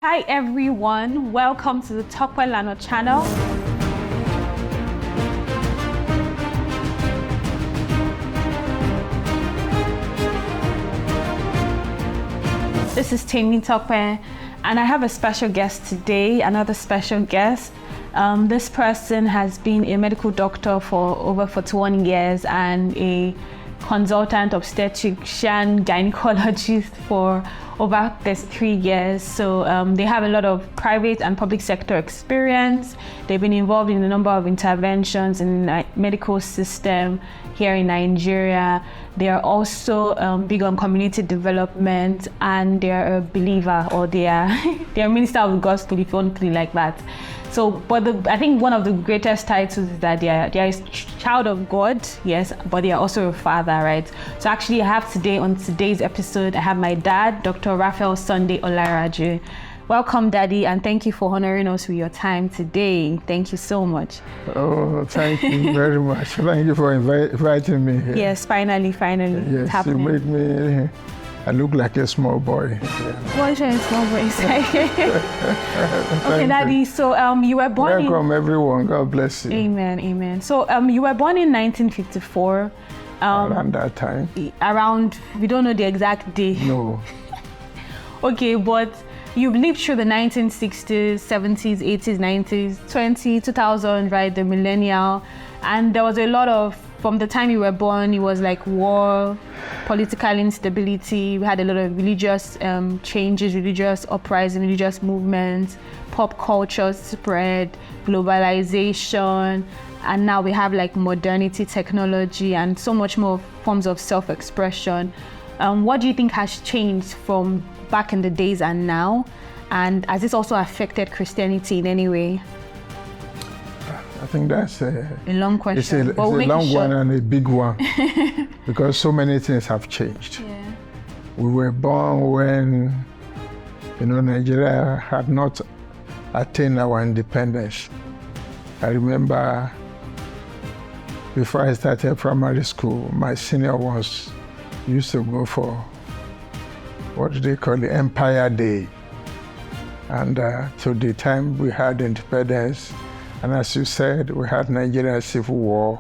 Hi everyone, welcome to the Tokwe Lano channel. This is Temi Tokwe, and I have a special guest today, another special guest. This person has been a medical doctor for over 41 years and a consultant obstetrician gynecologist for over 33 years. So they have a lot of private and public sector experience. They've been involved in a number of interventions in the medical system here in Nigeria. They are also big on community development, and they're a believer, or they're a minister of the gospel, if you want to put it like that. So, but I think one of the greatest titles is that they are a child of God, yes, but they are also a father, right? So actually I have on today's episode, I have my dad, Dr. Raphael Sunday Olarewaju. Welcome, Daddy, and thank you for honoring us with your time today. Thank you so much. Oh, thank you very much. Thank you for inviting me here. Yes, finally. Yes, happening. You made me, I look like a small boy. What's your small boy? Okay, Daddy, so you were born Welcome everyone, God bless you. Amen. So you were born in 1954. Around that time? Around, we don't know the exact day. No. Okay, but you've lived through the 1960s, 70s, 80s, 90s, 2000, right, the millennial, and there was a lot of, from the time you were born, it was like war, political instability. We had a lot of religious changes, religious uprising, religious movements, pop culture spread, globalization, and now we have like modernity, technology, and so much more forms of self-expression. What do you think has changed from back in the days and now? And has this also affected Christianity in any way? I think that's a long question. It's a long one and a big one because so many things have changed. Yeah. We were born when, Nigeria had not attained our independence. I remember before I started primary school, my senior ones used to go for what do they call it, Empire Day. And to the time we had independence, and as you said, we had Nigerian Civil War.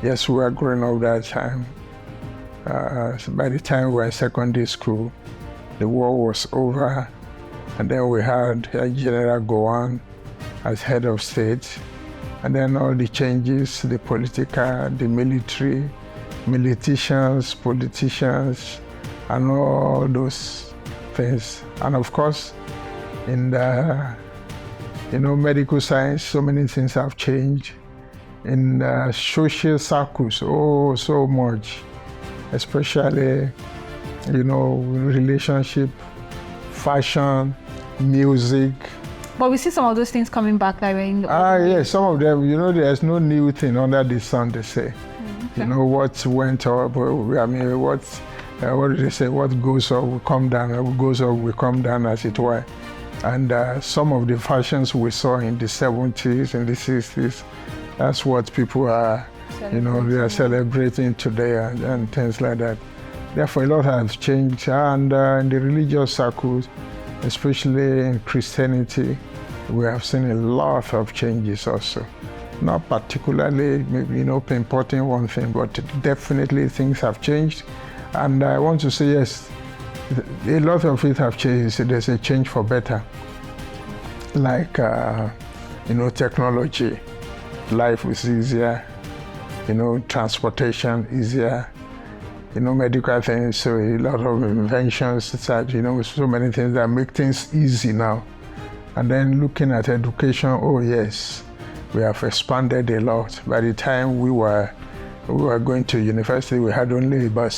Yes, we were growing up that time. So by the time we were in secondary school, the war was over. And then we had General Gowon as head of state. And then all the changes, the political, the military, politicians, and all those things. And of course, in the medical science, so many things have changed. In social circles, so much, especially, relationship, fashion, music. But we see some of those things coming back like in the yes, some of them, there's no new thing under the sun, they say. Okay. What went up, what do they say? What goes up will come down, what goes up will come down, as it were. And some of the fashions we saw in the 70s and the 60s, that's what people are, they are celebrating today and things like that. Therefore, a lot has changed. And in the religious circles, especially in Christianity, we have seen a lot of changes also. Not particularly, maybe, pinpointing one thing, but definitely things have changed. And I want to say, yes, a lot of it have changed. There's a change for better. Like, technology, life is easier, transportation easier, medical things, so a lot of inventions, such, so many things that make things easy now. And then looking at education, oh yes, we have expanded a lot. By the time we were going to university, we had only about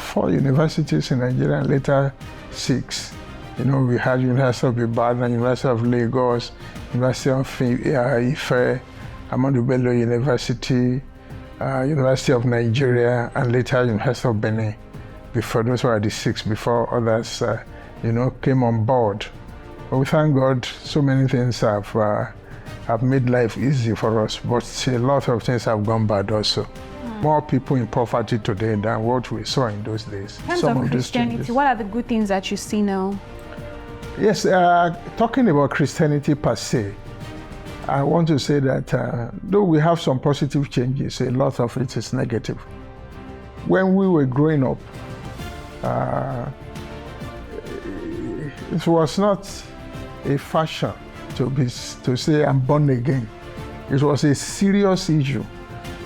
four universities in Nigeria, and later 6. We had University of Ibadan, University of Lagos, University of Ife, Ahmadu Bello University, University of Nigeria, and later University of Benin. Before, those were the 6 before others, came on board. But we thank God, so many things have made life easy for us, but a lot of things have gone bad also. More people in poverty today than what we saw in those days. In terms of Christianity, what are the good things that you see now? Yes, talking about Christianity per se, I want to say that though we have some positive changes, a lot of it is negative. When we were growing up, it was not a fashion to say I'm born again. It was a serious issue.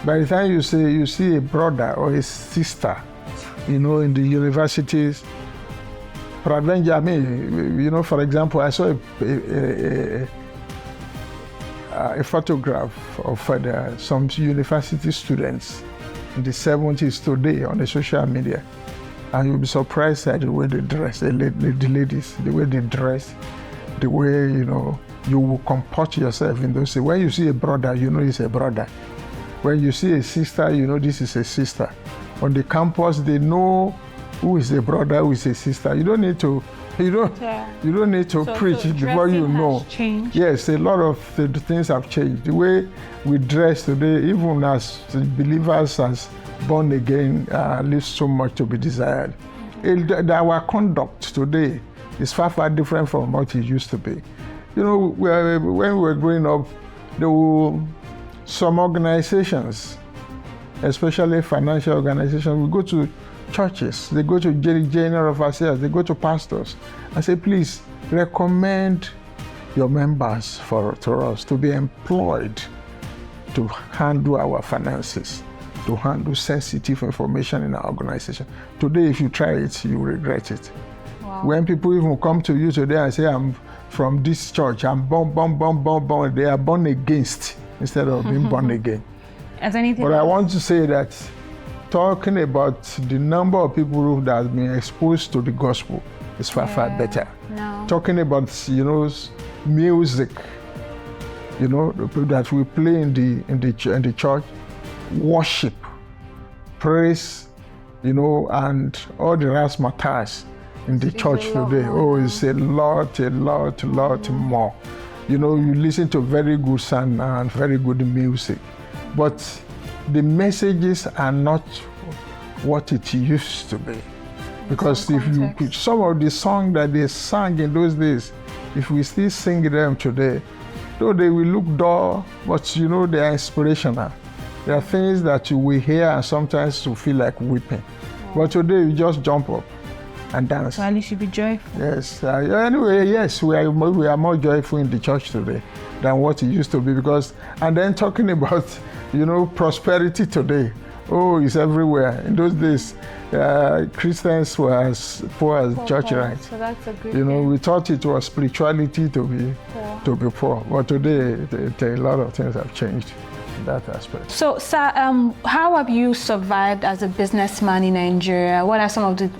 By the time you see a brother or a sister, in the universities, I mean, for example, I saw a photograph of some university students in the 70s today on the social media, and you'll be surprised at the way they dress, the ladies, the way they dress, the way, you will comport yourself in those. When you see a brother, you know it's a brother. When you see a sister, you know this is a sister. On the campus, they know who is a brother, who is a sister. You don't need to preach before you know. Changed. Yes, a lot of the things have changed. The way we dress today, even as believers, as born again, leaves so much to be desired. Our conduct today is far, far different from what it used to be. When we were growing up, there were some organizations, especially financial organizations, we go to churches, they go to general affairs, they go to pastors and say, please recommend your members to us to be employed to handle our finances, to handle sensitive information in our organization. Today, if you try it, you regret it. Wow. When people even come to you today and say, I'm from this church, I'm born, they are born against instead of being born again. But I want to say that talking about the number of people that have been exposed to the gospel is far, far better. No. Talking about, music, that we play in the church, worship, praise, and all the razzmatazz in the church today. Oh, it's a lot more. You listen to very good sound and very good music, but the messages are not what it used to be. Because if you put some of the songs that they sang in those days, if we still sing them today, though they will look dull, but they are inspirational. There are things that you will hear and sometimes you feel like weeping. But today you just jump up and dance. So at least you be joyful. Yes. Anyway, yes, we are more joyful in the church today than what it used to be. And then talking about, prosperity today. Oh, it's everywhere. In those days, Christians were as poor as church rights. So that's a good thing. We thought it was spirituality to be poor. But today, a lot of things have changed in that aspect. So, sir, how have you survived as a businessman in Nigeria? What are some of the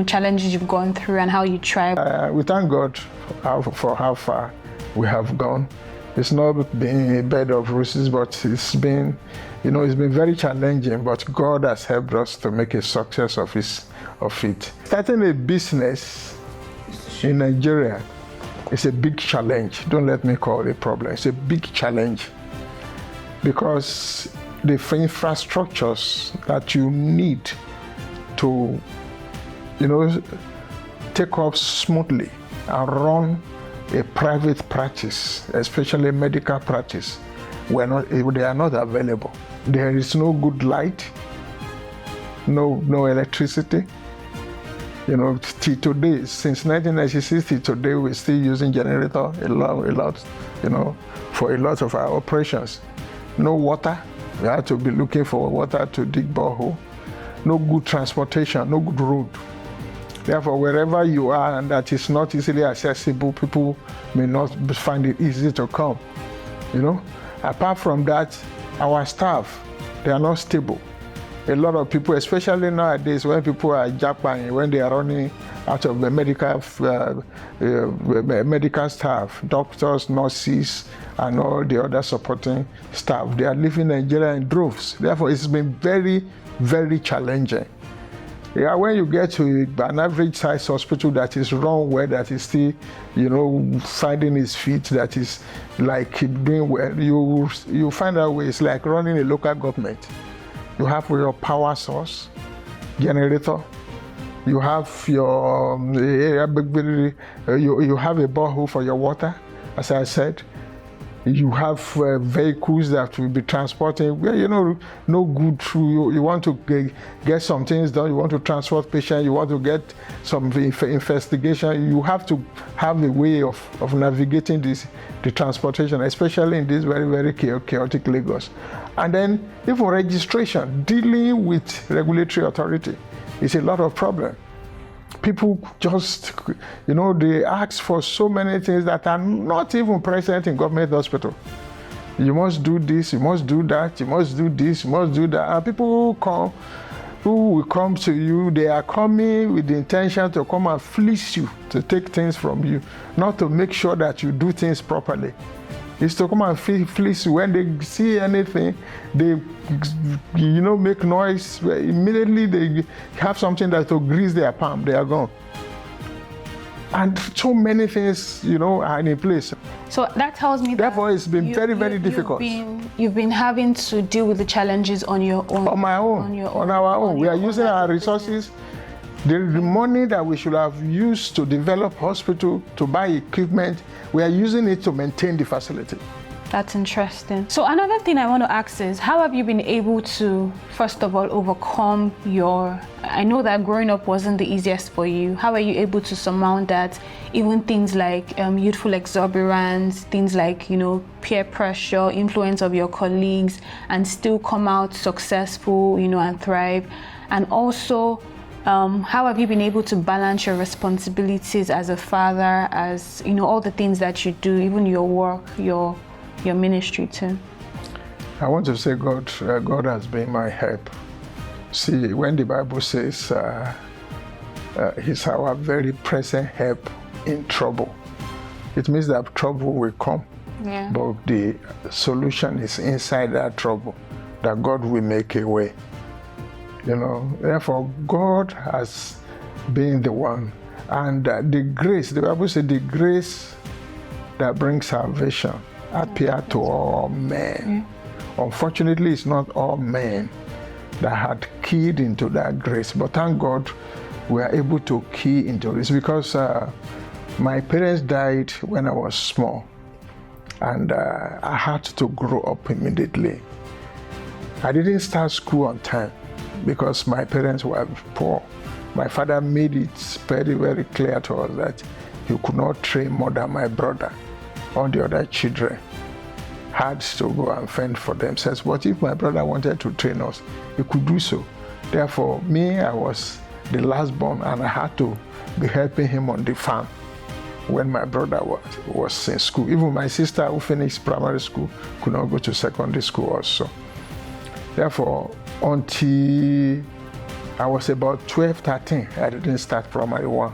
challenges you've gone through and how you thrive? We thank God for how far we have gone. It's not been a bed of roses, but it's been very challenging, but God has helped us to make a success of it. Starting a business in Nigeria is a big challenge. Don't let me call it a problem. It's a big challenge because the infrastructures that you need to, take off smoothly and run a private practice, especially medical practice, they are not available. There is no good light, no electricity. Till today, since 1996 till today, we're still using generator a lot, for a lot of our operations. No water, we have to be looking for water to dig borehole. No good transportation, no good road. Therefore, wherever you are and that is not easily accessible, people may not find it easy to come, Apart from that, our staff, they are not stable. A lot of people, especially nowadays, when people are jackpotting, when they are running out of the medical staff, doctors, nurses, and all the other supporting staff, they are leaving Nigeria in droves. Therefore, it's been very, very challenging. Yeah, when you get to an average size hospital that is run well, that is still, finding its feet, that is like doing well, you find out where it's like running a local government. You have your power source, generator, You have your you have a borehole for your water, as I said. You have vehicles that will be transporting. Well, no good. You want to get some things done. You want to transport patients. You want to get some investigation. You have to have a way of navigating the transportation, especially in this very, very chaotic Lagos. And then even registration, dealing with regulatory authority is a lot of problem. People just, they ask for so many things that are not even present in government hospital. You must do this, you must do that, you must do this, you must do that. And people who will come to you, they are coming with the intention to come and fleece you, to take things from you, not to make sure that you do things properly. It's to come and fleece you. When they see anything, they make noise. Immediately they have something that will grease their palm, they are gone. And so many things, are in place. So that tells me therefore it's been very, very difficult. You've been having to deal with the challenges on your own. On my own. On our own. We are using our resources. The money that we should have used to develop hospital, to buy equipment, we are using it to maintain the facility. That's interesting. So another thing I want to ask is, how have you been able to, first of all, overcome I know that growing up wasn't the easiest for you. How are you able to surmount that? Even things like youthful exuberance, things like, peer pressure, influence of your colleagues, and still come out successful, and thrive. And also, how have you been able to balance your responsibilities as a father, as all the things that you do, even your work, your ministry too? I want to say God has been my help. See, when the Bible says He's our very present help in trouble, it means that trouble will come. Yeah. But the solution is inside that trouble, that God will make a way. Therefore, God has been the one. And the grace, the Bible says, the grace that brings salvation appear to all men. Yeah. Unfortunately, it's not all men that had keyed into that grace. But thank God, we are able to key into this, because my parents died when I was small. And I had to grow up immediately. I didn't start school on time, because my parents were poor. My father made it very, very clear to us that he could not train more than my brother. All the other children had to go and fend for themselves. But if my brother wanted to train us, he could do so. Therefore, me, I was the last born, and I had to be helping him on the farm when my brother was in school. Even my sister, who finished primary school, could not go to secondary school also. Therefore, until I was about 12, 13, I didn't start primary one.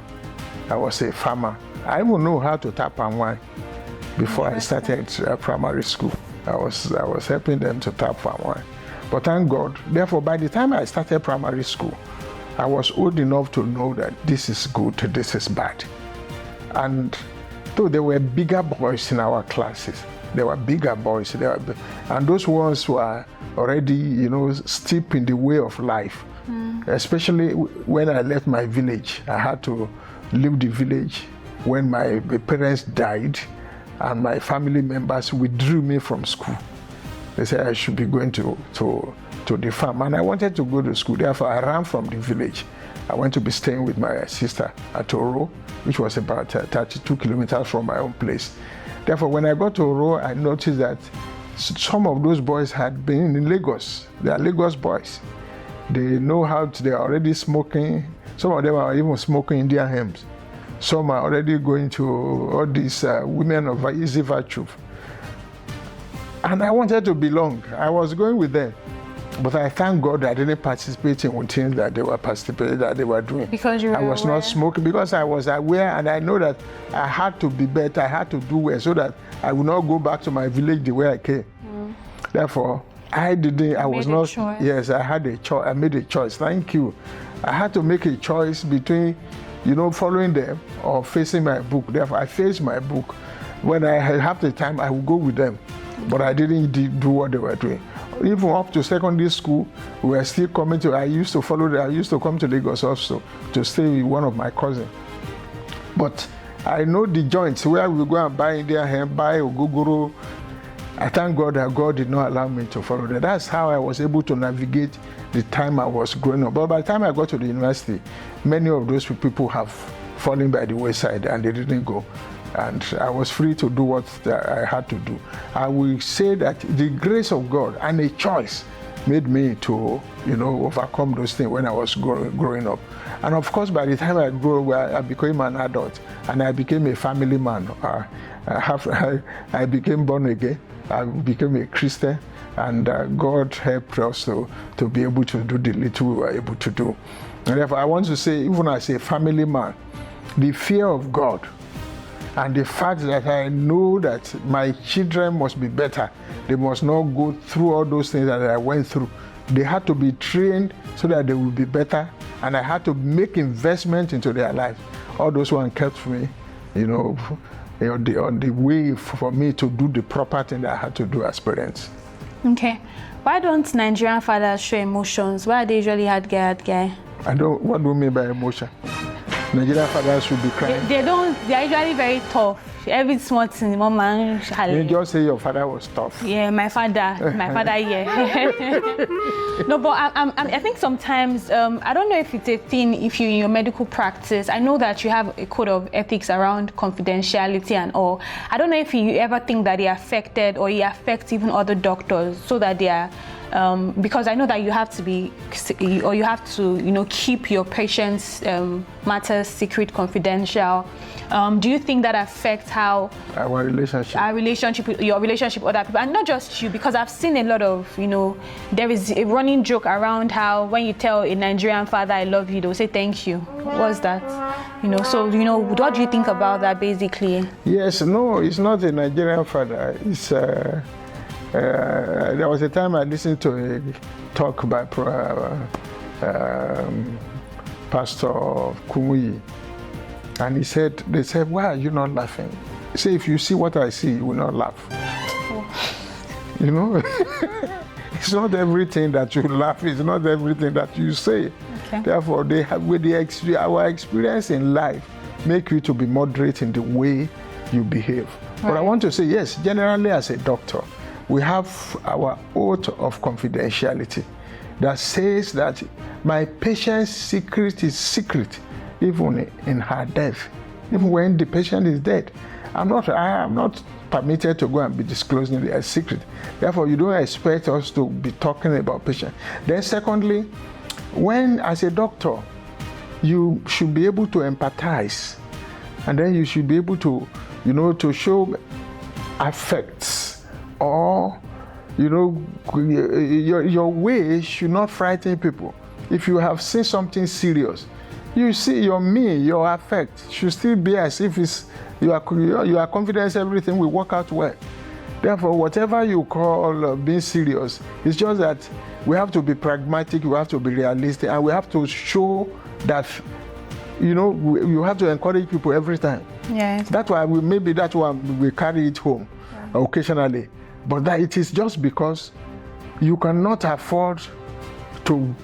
I was a farmer. I even know how to tap and wine before I started primary school. I was helping them to tap and wine. But thank God, therefore, by the time I started primary school, I was old enough to know that this is good, this is bad. And though there were bigger boys in our classes, there were bigger boys, and those ones were already, steep in the way of life. Especially when I left my village. I had to leave the village when my parents died, and my family members withdrew me from school. They said I should be going to the farm, and I wanted to go to school. Therefore, I ran from the village. I went to be staying with my sister at Oro, which was about 32 kilometers from my own place. Therefore, when I got to Oro, I noticed that some of those boys had been in Lagos. They are Lagos boys. They know they are already smoking. Some of them are even smoking Indian hymns. Some are already going to all these women of easy virtue. And I wanted to belong. I was going with them. But I thank God I didn't participate in things that they were doing. Because you were I was aware. not smoking, because I was aware, and I know that I had to be better, I had to do well, so that I would not go back to my village the way I came. Therefore, I made a choice. Thank you. I had to make a choice between, following them or facing my book. Therefore, I faced my book. When I have the time, I will go with them. but I didn't do what they were doing. Even up to secondary school, we were still coming to, I used to come to Lagos also to stay with one of my cousins. But I know the joints where we go and buy Indian hemp, buy ogogoro. I thank God that God did not allow me to follow that. That's how I was able to navigate the time I was growing up. But by the time I got to the university, many of those people have fallen by the wayside and they didn't go. And I was free to do what I had to do. I will say that the grace of God and a choice made me to, overcome those things when I was growing up. And of course, by the time I grew up, I became an adult and I became a family man. I became born again. I became a Christian, and God helped us to be able to do the little we were able to do. And therefore, I want to say, even as a family man, the fear of God and the fact that I know that my children must be better, they must not go through all those things that I went through. They had to be trained so that they will be better, and I had to make investment into their lives. All those ones kept me, on the way for me to do the proper thing that I had to do as parents. Okay. Why don't Nigerian fathers show emotions? Why are they usually hard guy? What do you mean by emotion? Nigerian fathers should be crying. They don't. They are usually very tough. Every small thing, mama. You just say your father was tough. Yeah, my father, yeah. No, but I think sometimes, I don't know if it's a thing, if you in your medical practice, I know that you have a code of ethics around confidentiality and all. I don't know if you ever think that it affected or it affects even other doctors so that they are, because I know that you have to, keep your patients' matters secret, confidential. Do you think that affects how your relationship with other people, and not just you? Because I've seen a lot of, there is a running joke around how when you tell a Nigerian father I love you, they'll say thank you. What's that? So what do you think about that, basically? Yes, no, it's not a Nigerian father. It's there was a time I listened to a talk by Pastor Kumuyi. And they said, why are you not laughing? He said, if you see what I see, you will not laugh. It's not everything that you laugh, it's not everything that you say. Okay. Therefore, our experience in life make you to be moderate in the way you behave. Right. But I want to say, yes, generally as a doctor, we have our oath of confidentiality that says that my patient's secret is secret. Even in her death, even when the patient is dead. I am not permitted to go and be disclosing their secret. Therefore, you don't expect us to be talking about patients. Then secondly, when as a doctor, you should be able to empathize, and then you should be able to, to show affects, or, your way should not frighten people. If you have seen something serious, you see your affect should still be as if you are confident everything will work out well. Therefore, whatever you call being serious, it's just that we have to be pragmatic, we have to be realistic, and we have to show that, you have to encourage people every time. Yes. That's why we carry it home occasionally. But that it is just because you cannot afford to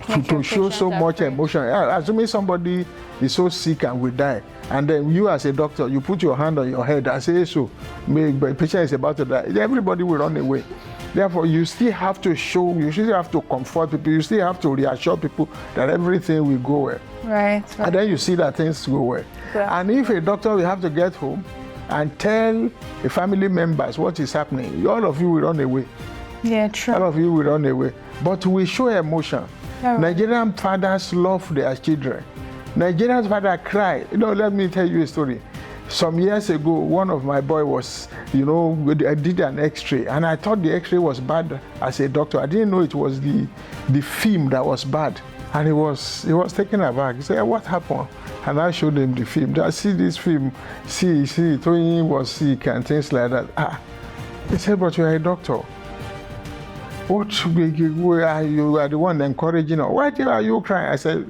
show so much emotion. Assuming somebody is so sick and will die, and then you as a doctor, you put your hand on your head and say, so, the patient is about to die, everybody will run away. Therefore, you still have to show, you still have to comfort people, you still have to reassure people that everything will go well. Right. And then you see that things go well. Yeah. And if a doctor will have to get home and tell the family members what is happening, all of you will run away. Yeah, true. All of you will run away. But we show emotion. Yeah, right. Nigerian fathers love their children. Nigerian fathers cry. Let me tell you a story. Some years ago, one of my boys was, I did an X-ray, and I thought the X-ray was bad as a doctor. I didn't know it was the film that was bad. And he was taken aback. He said, what happened? And I showed him the film. I see this film, see, Tony was sick and things like that. He said, but you are a doctor. You are the one encouraging her. Why are you crying? I said,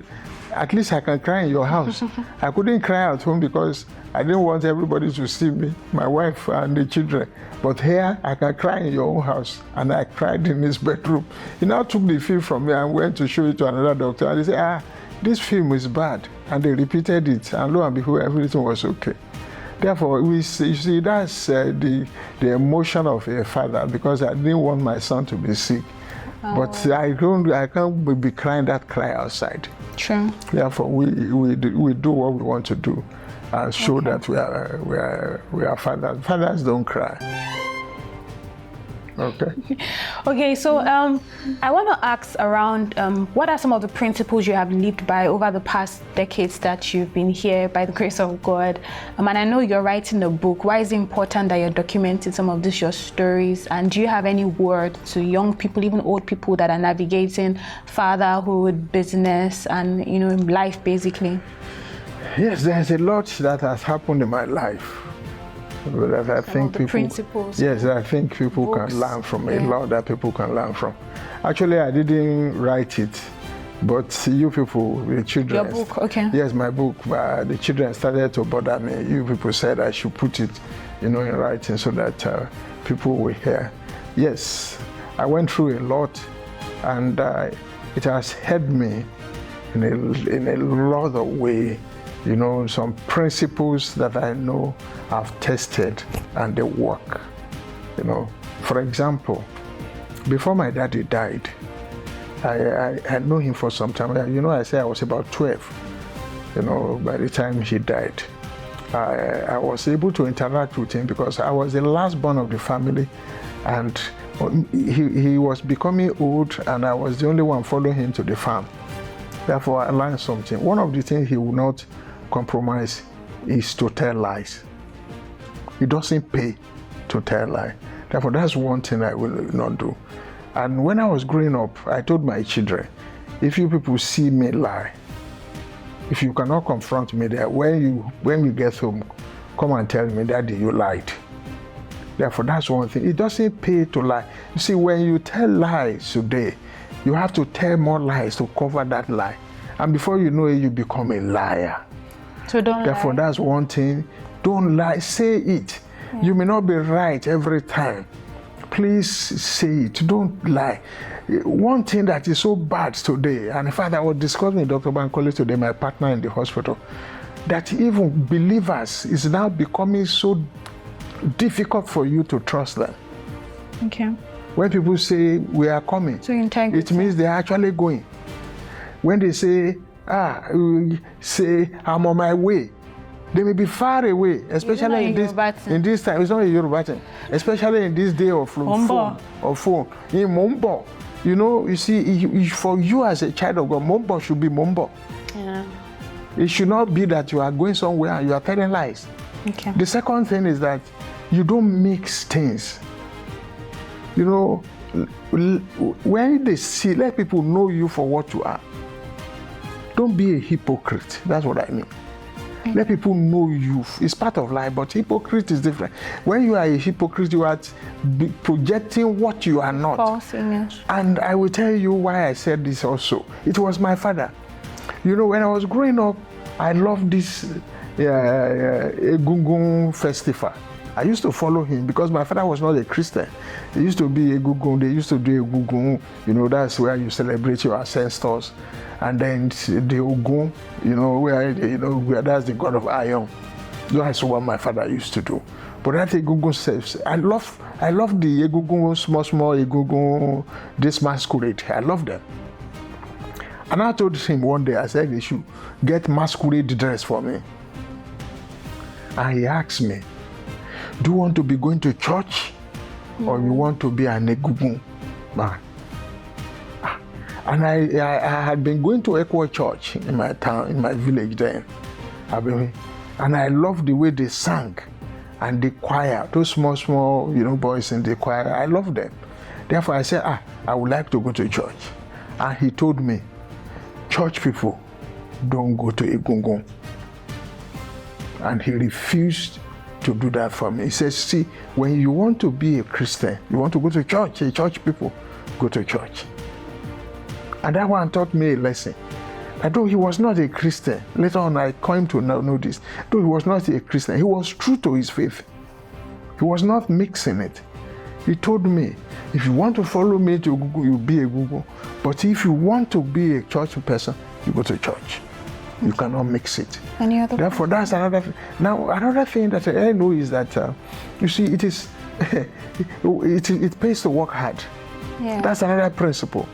at least I can cry in your house. I couldn't cry at home because I didn't want everybody to see me, my wife and the children. But here, I can cry in your own house. And I cried in his bedroom. He now took the film from me and went to show it to another doctor. And he said, this film is bad. And they repeated it. And lo and behold, everything was okay. Therefore, you see, that's the emotion of a father, because I didn't want my son to be sick. Oh. But I can't be crying that cry outside. True. Therefore, we do what we want to do and show that we are fathers. Fathers don't cry. Okay. Okay, so I want to ask around what are some of the principles you have lived by over the past decades that you've been here by the grace of God? And I know you're writing a book. Why is it important that you're documenting some of these your stories? And do you have any word to young people, even old people that are navigating fatherhood, business, and life basically? Yes, there's a lot that has happened in my life. That I think people, principles. Yes, I think people books. Can learn from, a lot that people can learn from. Actually, I didn't write it, but you people, the children. Your book, okay. Yes, my book. The children started to bother me. You people said I should put it, in writing so that people will hear. Yes, I went through a lot, and it has helped me in a lot of ways. Some principles that I know I've tested and they work. For example, before my daddy died, I knew him for some time. I say I was about 12. By the time he died, I was able to interact with him because I was the last born of the family, and he was becoming old, and I was the only one following him to the farm. Therefore, I learned something. One of the things he will not compromise is to tell lies. It doesn't pay to tell lies. Therefore, that's one thing I will not do. And when I was growing up, I told my children, if you people see me lie, if you cannot confront me there, when you get home, come and tell me, Daddy, you lied. Therefore, that's one thing. It doesn't pay to lie. You see, when you tell lies today, you have to tell more lies to cover that lie. And before you know it, you become a liar. So don't Therefore, lie. That's one thing. Don't lie. Say it. Yeah. You may not be right every time. Please say it. Don't lie. One thing that is so bad today, and in fact, I was discussing with Dr. Bankole today, my partner in the hospital, that even believers is now becoming so difficult for you to trust them. Okay. When people say, we are coming, so integrity. It means they are actually going. When they say, I'm on my way, they may be far away, especially in this time. It's not a Yoruba thing, especially in this day of phone. In Mombo, you see, for you as a child of God, Mombo should be Mombo. Yeah. It should not be that you are going somewhere and you are telling lies. Okay. The second thing is that you don't mix things. When they see, let people know you for what you are. Don't be a hypocrite. That's what I mean. Okay. Let people know you. It's part of life, but hypocrite is different. When you are a hypocrite, you are projecting what you are not. False image. And I will tell you why I said this also. It was my father. When I was growing up, I loved this Egungun festival. I used to follow him because my father was not a Christian. He used to be Egungun. They used to do Egungun. That's where you celebrate your ancestors. And then the Ogun, where that's the god of iron. That's what my father used to do. But that Egungun says, I love the Egungun, small Egungun, this masquerade. I love them. And I told him one day, I said, they should get masquerade dress for me. And he asked me, do you want to be going to church or you want to be an Egungun man? And I had been going to Echo Church in my town, in my village then. And I loved the way they sang and the choir, those small, boys in the choir. I loved them. Therefore, I said, I would like to go to church. And he told me, church people don't go to Egungun. And he refused to do that for me. He says, see, when you want to be a Christian, you want to go to church, church people, go to church. And that one taught me a lesson. Although he was not a Christian, later on I came to know this. Though he was not a Christian, he was true to his faith. He was not mixing it. He told me, if you want to follow me to Google, you be a Google. But if you want to be a church person, you go to church. You cannot mix it. Any other? Therefore, that's another thing. Now, another thing that I know is that, you see, it is, it pays to work hard. Yeah. That's another principle.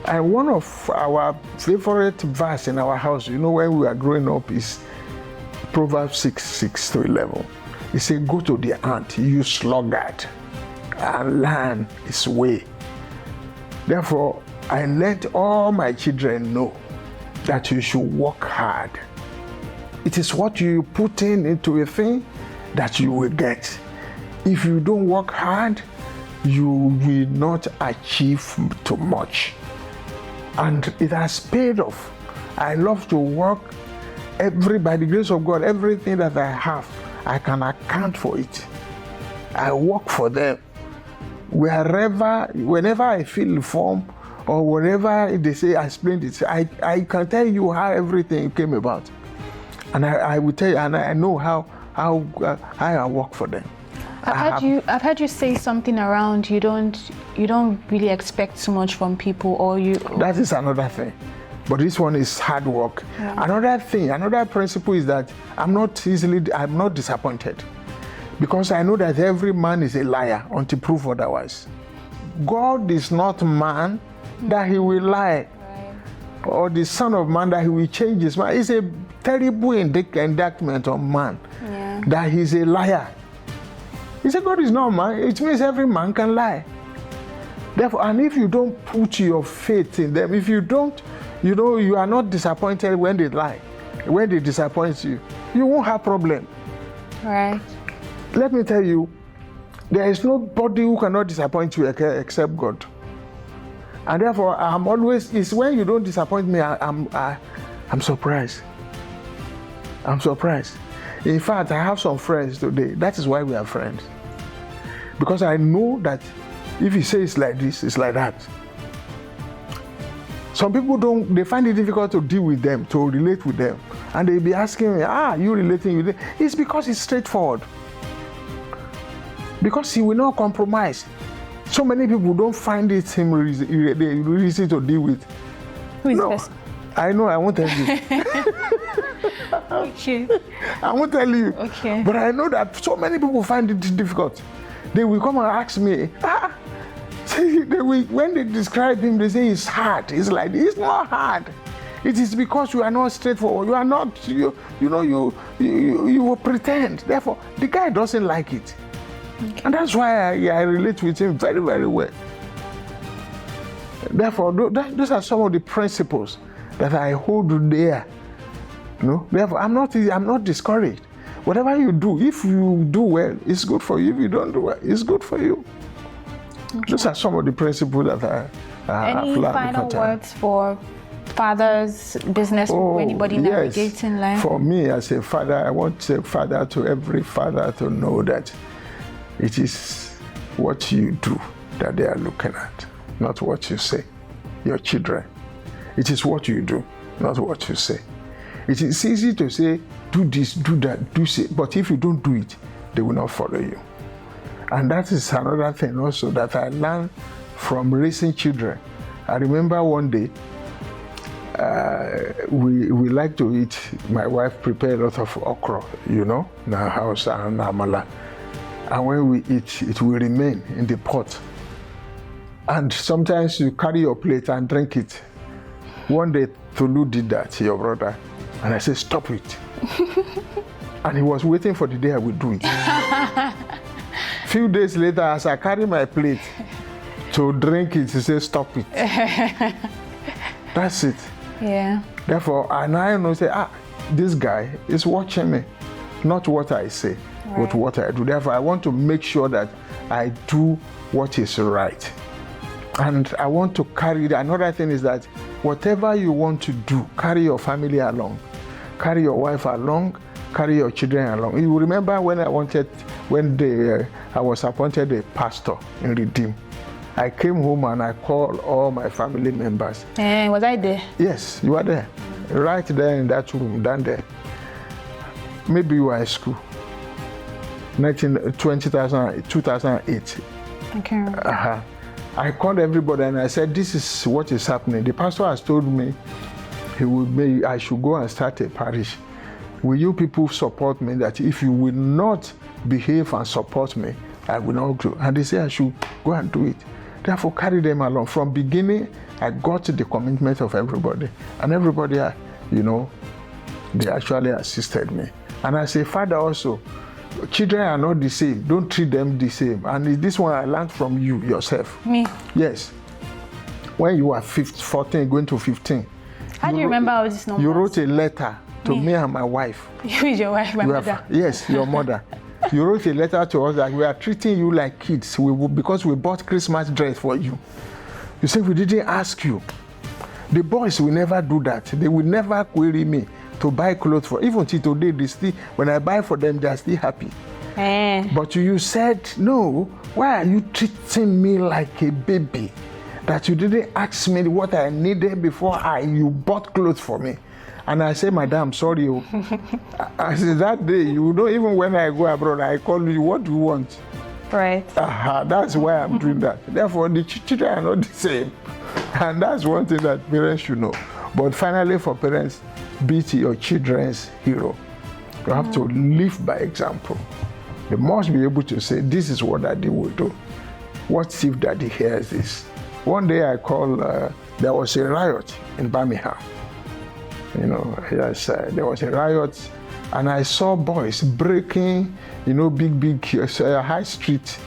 And one of our favorite verse in our house, you know, when we are growing up, is Proverbs 6:6-11. It says, go to the ant, you sluggard, and learn his way. Therefore, I let all my children know that you should work hard. It is what you put into a thing that you will get. If you don't work hard, you will not achieve too much. And it has paid off. I love to work. By the grace of God, everything that I have, I can account for it. I work for them. Whenever I fill the form, or whenever they say I explained it, I can tell you how everything came about. And I will tell you, and I know how I work for them. I've heard you say something around you don't really expect too much from people, or you. That is another thing, but this one is hard work. Yeah. Another principle is that I'm not disappointed, because I know that every man is a liar until proved otherwise. God is not man that he will lie, or the Son of Man that he will change his mind. It's a terrible indictment on man, that he's a liar. He said God is not man. It means every man can lie. Therefore, and if you don't put your faith in them, if you don't, you are not disappointed when they lie, when they disappoint you, you won't have problem. Right. Let me tell you, there is nobody who cannot disappoint you except God. And therefore, it's when you don't disappoint me, I'm surprised. I'm surprised. In fact, I have some friends today. That is why we are friends. Because I know that if he says like this, it's like that. Some people they find it difficult to deal with them, to relate with them. And they'll be asking me, you relating with them? It's because it's straightforward. Because he will not compromise. So many people don't find it easy to deal with. Who is this? I know, I won't tell you. Okay. I won't tell you. Okay. But I know that so many people find it difficult. They will come and ask me, when they describe him, they say it's hard. It's like, it's not hard. It is because you are not straightforward. You are not, you will pretend. Therefore, the guy doesn't like it. Okay. And that's why I relate with him very, very well. Therefore, those are some of the principles that I hold there. Therefore, I'm not discouraged. Whatever you do, if you do well, it's good for you. If you don't do well, it's good for you. Okay. Those are some of the principles that I have learned. Any final words for fathers, business, anybody navigating life? For me as a father, I want to father to every father to know that it is what you do that they are looking at, not what you say. Your children. It is what you do, not what you say. It is easy to say, do this, do that, do say, but if you don't do it, they will not follow you. And that is another thing also that I learned from raising children. I remember one day, we like to eat, my wife prepared a lot of okra, in our house, and amala. And when we eat, it will remain in the pot. And sometimes you carry your plate and drink it. One day, Tulu did that, your brother. And I said, stop it. And he was waiting for the day I would do it. Few days later, as I carry my plate to drink it, he said, stop it. That's it. Yeah. Therefore, and I know, say, this guy is watching me. Not what I say, but what I do. Therefore, I want to make sure that I do what is right. And I want to carry, another thing is that whatever you want to do, carry your family along. Carry your wife along, carry your children along. You remember when I was appointed a pastor in Redeem. I came home and I called all my family members. Was I there? Yes, you were there. right there in that room, down there. Maybe you were at school. 2008. Okay. I called everybody and I said, this is what is happening. The pastor has told me I should go and start a parish. Will you people support me that if you will not behave and support me, I will not grow? And they say I should go and do it. Therefore, carry them along. From beginning, I got the commitment of everybody. And everybody, they actually assisted me. And I say, Father also, children are not the same. Don't treat them the same. And this one I learned from you yourself. Me? Yes. When you were 14, going to 15. How do you remember all this number? You wrote a letter to me and my wife. You is your wife, my mother? Yes, your mother. You wrote a letter to us that we are treating you like kids because we bought Christmas dress for you. You said we didn't ask you. The boys will never do that. They will never query me to buy clothes for. Even till today, when I buy for them, they are still happy. But you said, no, why are you treating me like a baby? That you didn't ask me what I needed before you bought clothes for me. And I say, Madam, sorry. I said, that day, even when I go abroad, I call you, what do you want? Right. That's why I'm doing that. Therefore, the children are not the same. And that's one thing that parents should know. But finally, for parents, be your children's hero. You have to live by example. They must be able to say, this is what Daddy will do. What if Daddy hears this? One day I called, there was a riot in Birmingham. Yes, there was a riot, and I saw boys breaking, big high street,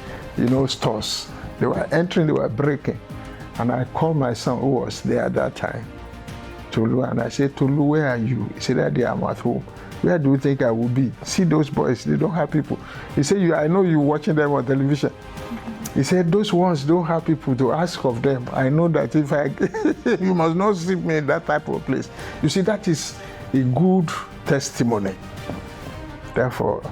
stores. They were entering, they were breaking. And I called my son, who was there at that time, Tolu, and I said, Tolu, where are you? He said, Daddy, I'm at home. Where do you think I will be? See those boys, they don't have people. He said, I know you're watching them on television. He said, those ones don't have people to ask of them. I know that if you must not see me in that type of place. You see, that is a good testimony. Therefore,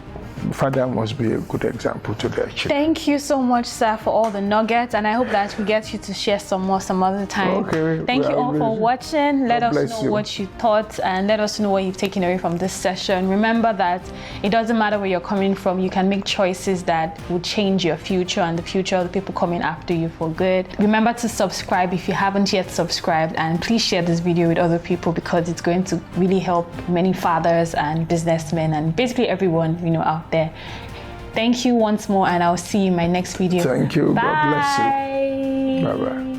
Father must be a good example to their children. Thank you so much, sir, for all the nuggets, and I hope that we get you to share some more some other time. Okay. Thank you all for watching. Let us know what you thought, and let us know what you've taken away from this session. Remember that it doesn't matter where you're coming from. You can make choices that will change your future and the future of the people coming after you for good. Remember to subscribe if you haven't yet subscribed, and please share this video with other people because it's going to really help many fathers and businessmen and basically everyone out there. Thank you once more, and I'll see you in my next video. Thank you. Bye. God bless you. Bye-bye.